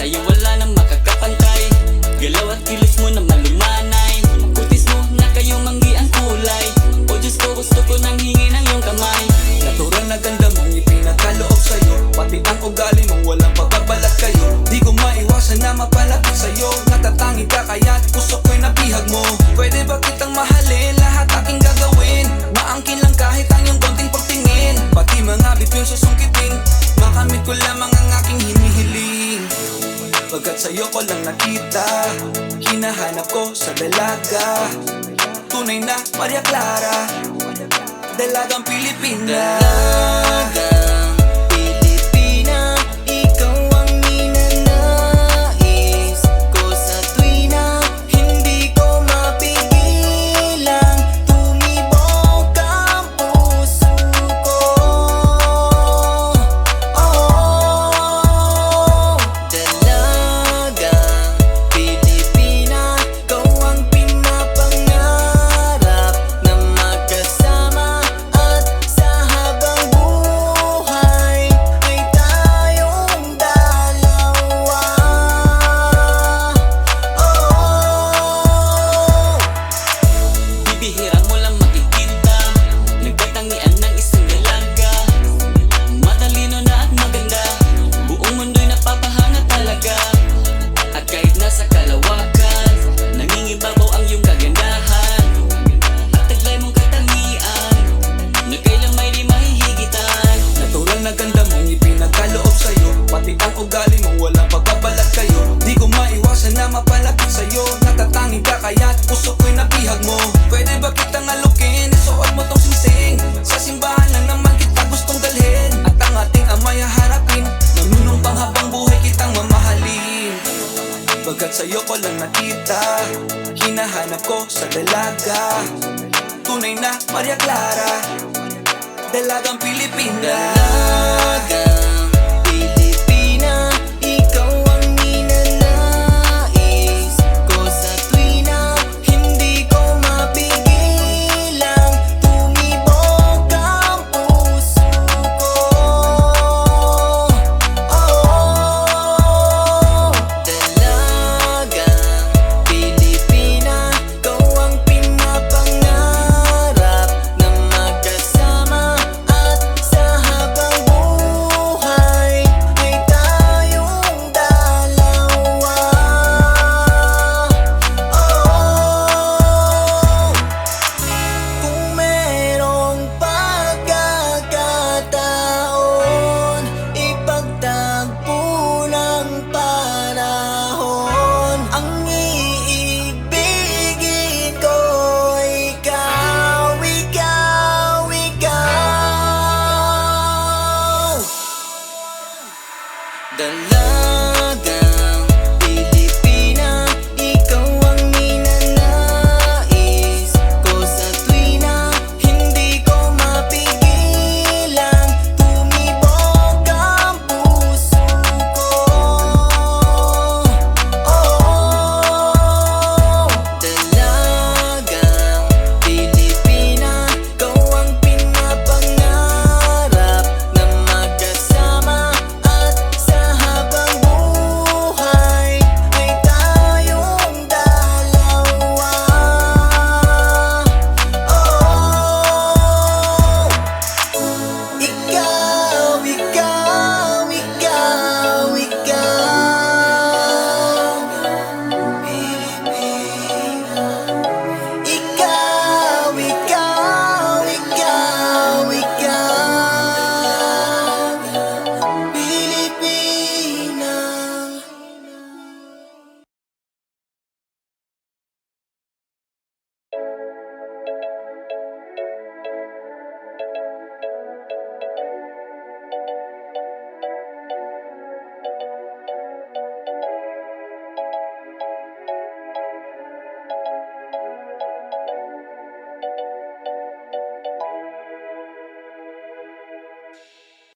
sa'yo wala nang makakapantay. Galaw at kilos mo na malumanay, kutis mo na kayo manggi ang kulay. O Diyos ko, gusto ko nang hingi ng iyong kamay. Natural na ganda mong ipinakaloob sa'yo, pati ang ugali mong walang pagbabalat kayo. Di ko maiwasan na mapalapit sa'yo, natatangi ka kaya gusto ko'y nabihag mo. Pwede ba kitang mahalin, lahat aking gagawin, maangkin lang kahit ang iyong konting pagtingin. Pati mga bituin susungkiting, makamit ko lamang ang aking hinihiling. Pagkat sa'yo ko lang nakita, hinahanap ko sa dalaga. Tunay na Maria Clara, dalagang Pilipina. Dalagang Pilipina, ikaw ang ninanais ko sa tuwina. Hindi ko mapigilang tumibok ang puso ko. Oh, dalagang Pilipina, ikaw ang pinapangarap na magkasama. At sa habang buhay ay tayong dalawa. Oh, bibihira mo lang makikita, nagkatangian ng isang dalaga. Matalino na at maganda, buong mundo'y napapahanga talaga. At kahit nasa kalawakan, nangingibabaw ang iyong kagandahan. At taglay mong katangian, na kailan may di mahihigitan. Natural na ganda mong ipinakaloob sa'yo, pati ang ugali mong walang pagbabalat kayo. Di ko maiwasan na mapalapit sa'yo, natatangi ka kaya gusto ko'y nabihag mo. Pwede ba kitang alukin, isuot mo tong singsing, sa simbahan lang naman kita gustong dalhin. At ang ating amay haharapin, manunumpang habang buhay kitang mamahalin. Pagkat sa'yo ko lang nakita, hinahanap ko sa dalaga. Tunay na Maria Clara, dalagang Pilipina. Dalagang